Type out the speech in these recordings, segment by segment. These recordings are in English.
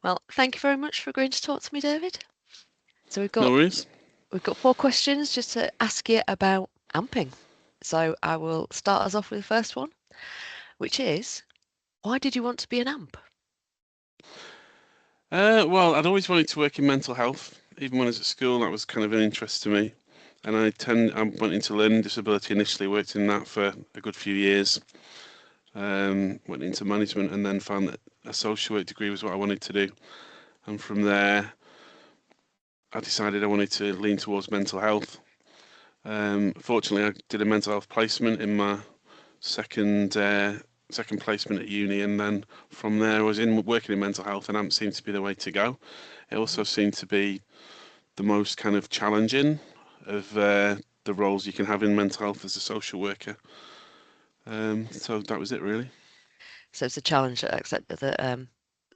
Well, thank you very much for agreeing to talk to me, David. So No worries. we've got 4 questions just to ask you about amping. So I will start us off with the first one, which is, why did you want to be an amp? Well, I'd always wanted to work in mental health. Even when I was at school, that was kind of an interest to me. And I went into learning disability initially, worked in that for a good few years. Went into management and then found that a social work degree was what I wanted to do. And from there, I decided I wanted to lean towards mental health. Fortunately, I did a mental health placement in my second second placement at uni, and then from there I was working in mental health, and AMP seemed to be the way to go. It also seemed to be the most kind of challenging of the roles you can have in mental health as a social worker. So that was it, really. So it's a challenge that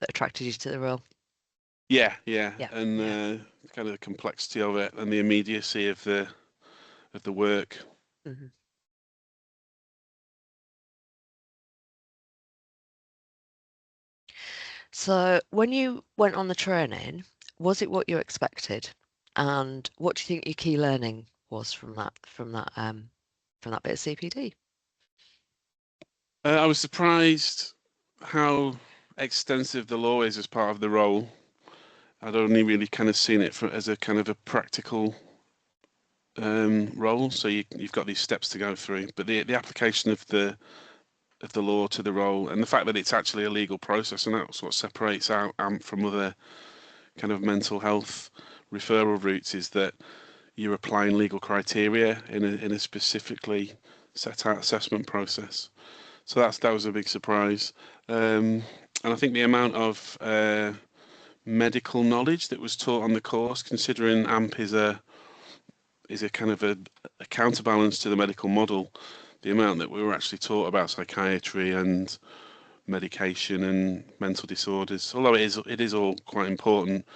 attracted you to the role. Yeah, yeah, Yeah, and yeah. kind of the complexity of it and the immediacy of the work. hmm So when you went on the training, was it what you expected? And what do you think your key learning was from that bit of CPD? I was surprised how extensive the law is as part of the role. I'd only really kind of seen it as a kind of a practical role. So you've got these steps to go through, but the application of the law to the role, and the fact that it's actually a legal process, and that's what separates out AMP from other kind of mental health referral routes, is that you're applying legal criteria in a specifically set out assessment process. So that was a big surprise, and I think the amount of medical knowledge that was taught on the course, considering AMP is a kind of a counterbalance to the medical model. The amount that we were actually taught about psychiatry and medication and mental disorders, although it is all quite important,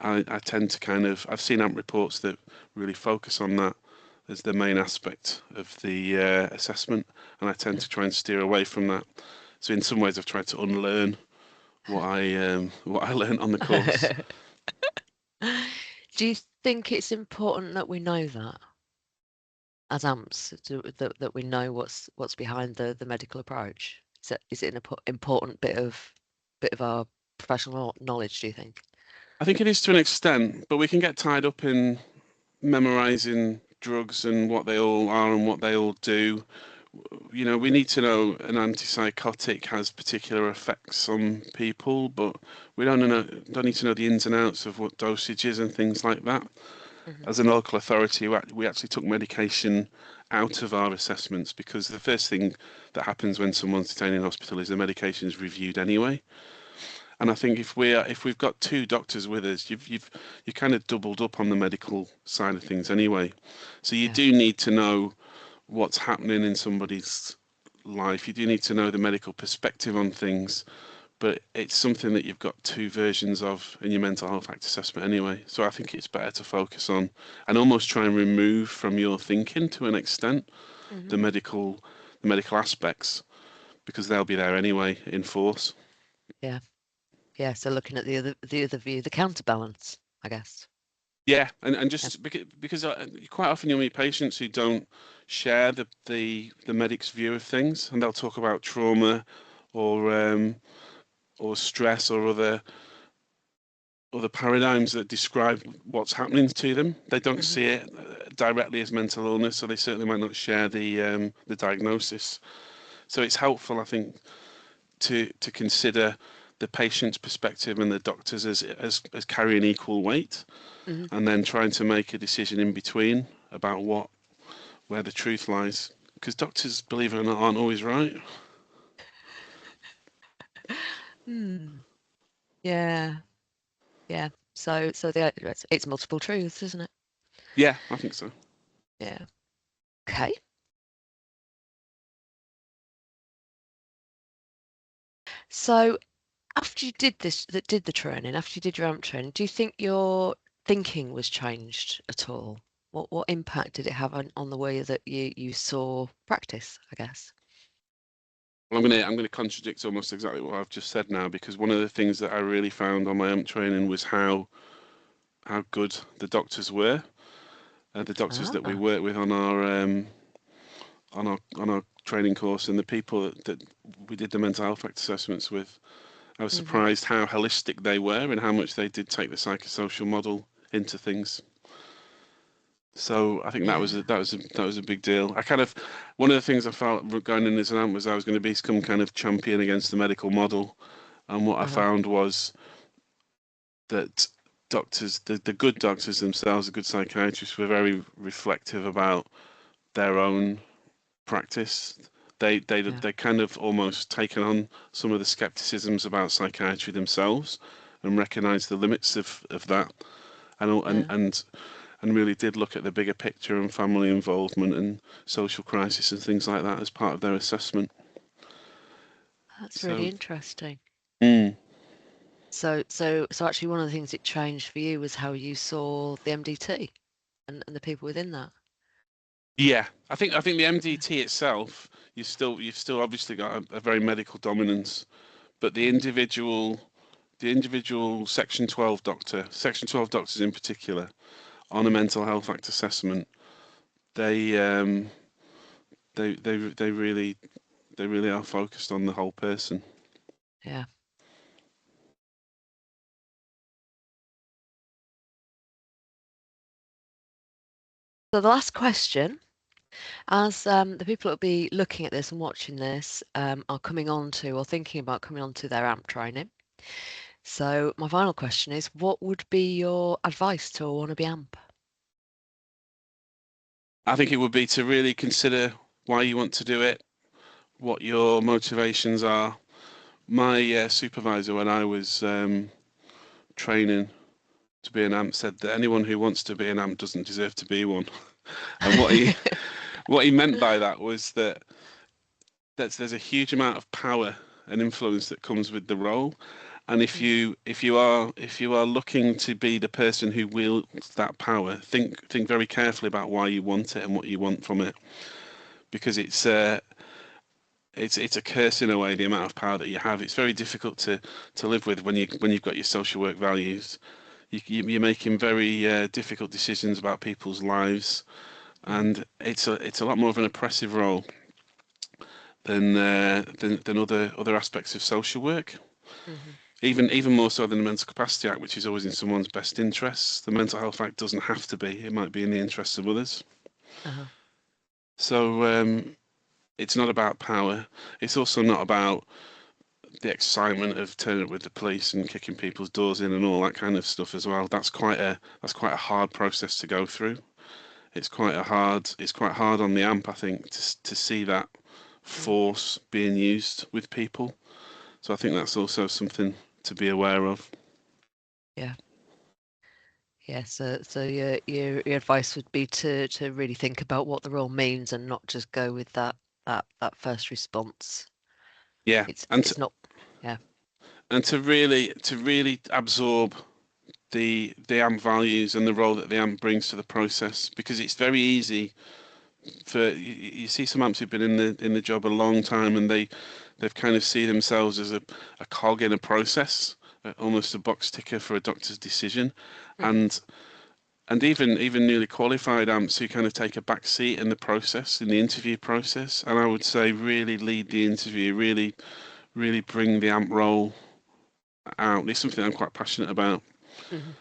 I tend to kind of I've seen AMP reports that really focus on that as the main aspect of the assessment, and I tend to try and steer away from that. So in some ways, I've tried to unlearn what I learned on the course. Do you think it's important that we know that as amps, that we know what's behind the medical approach? Is it an important bit of our professional knowledge, do you think? I think it is to an extent, but we can get tied up in memorizing drugs and what they all are and what they all do. You know, we need to know an antipsychotic has particular effects on people, but we don't need to know the ins and outs of what dosage is and things like that. hmm As a local authority, we actually took medication out of our assessments because the first thing that happens when someone's detained in hospital is the medication is reviewed anyway. And I think if we've got two doctors with us, you kind of doubled up on the medical side of things anyway. So you Yeah. do need to know what's happening in somebody's life. You do need to know the medical perspective on things, but it's something that you've got two versions of in your mental health act assessment anyway. So I think it's better to focus on and almost try and remove from your thinking to an extent hmm the medical aspects because they'll be there anyway in force. Yeah. Yeah. So looking at the other view, the counterbalance, I guess. Yeah, and Yeah. just because quite often you'll meet patients who don't share the medic's view of things, and they'll talk about trauma or stress or other paradigms that describe what's happening to them. They don't hmm see it directly as mental illness, so they certainly might not share the diagnosis. So it's helpful, I think, to consider the patient's perspective and the doctors as carrying equal weight, hmm and then trying to make a decision in between about where the truth lies. Because doctors, believe it or not, aren't always right. Hmm. Yeah. Yeah. So it's multiple truths, isn't it? Yeah, I think so. Yeah. Okay. So after you did the training, after you did your AMP training, do you think your thinking was changed at all? What impact did it have on the way that you saw practice, I guess? Well, I'm going to contradict almost exactly what I've just said now, because one of the things that I really found on my AMP training was how good the doctors were, the doctors that we Ah, work with on our training course, and the people that we did the mental health act assessments with. I was hmm surprised how holistic they were and how much they did take the psychosocial model into things. So I think that was yeah, that was a big deal. I kind of one of the things I felt going in as an AMP was I was going to be some kind of champion against the medical model, and what I uh-huh, found was that doctors, the good doctors themselves, the good psychiatrists, were very reflective about their own practice. yeah, They kind of almost taken on some of the skepticisms about psychiatry themselves and recognised the limits of that, and and yeah. and and really did look at the bigger picture and family involvement and social crisis and things like that as part of their assessment. That's really So, interesting. mm, So actually, one of the things it changed for you was how you saw the MDT and the people within that. yeah, I think the Yeah. MDT itself, you've still obviously got a very medical dominance, but hmm the individual Section 12 doctors in particular, on a hmm mental health act assessment, they they really are focused on the whole person. Yeah. So the last question, as the people that will be looking at this and watching this are coming on to or thinking about coming on to their AMP training. So my final question is, what would be your advice to a wannabe AMP? I think it would be to really consider why you want to do it, what your motivations are. My supervisor, when I was training to be an AMP, said that anyone who wants to be an AMP doesn't deserve to be one. And what he meant by that was that there's a huge amount of power and influence that comes with the role. And if you are looking to be the person who wields that power, think very carefully about why you want it and what you want from it, because it's a curse in a way, the amount of power that you have. It's very difficult to live with when you've got your social work values. You're making very difficult decisions about people's lives, hmm and it's a lot more of an oppressive role than other aspects of social work. hmm Even more so than the Mental Capacity Act, which is always in someone's best interests. The Mental Health Act doesn't have to be. It might be in the interests of others. Uh-huh. So it's not about power. It's also not about the excitement of turning up with the police and kicking people's doors in and all that kind of stuff as well. That's quite a hard process to go through. It's quite hard on the AMP, I think, to see that hmm force being used with people. So I think that's also something to be aware of. Yeah. Yeah. So your advice would be to really think about what the role means and not just go with that first response. Yeah, It's not. Yeah. and to really absorb the AMP values and the role that the AMP brings to the process, because it's very easy for you see some AMPs who've been in the job a long time, and they've kind of see themselves as a cog in a process, almost a box ticker for a doctor's decision, hmm and even newly qualified AMPs who kind of take a back seat in the process, in the interview process. And I would say really lead the interview, really bring the AMP role out. It's something I'm quite passionate about. hmm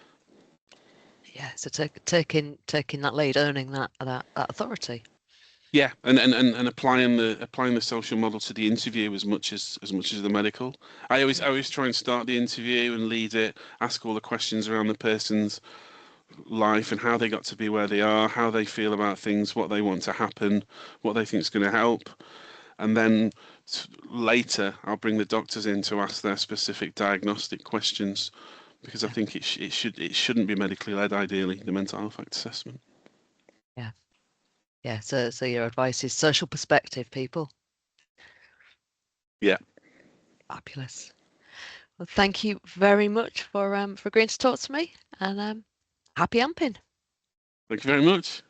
Yeah. So taking that lead, earning that authority. Yeah, and applying the social model to the interview as much as the medical. I Mm. always try and start the interview and lead it, ask all the questions around the person's life and how they got to be where they are, how they feel about things, what they want to happen, what they think is going to help, and then later I'll bring the doctors in to ask their specific diagnostic questions, because I Yeah. think it shouldn't be medically led. Ideally, the mental health act assessment. Yeah. Yeah. So your advice is social perspective, people. Yeah, Fabulous. Well, thank you very much for agreeing to talk to me, and happy amping. thank you very much.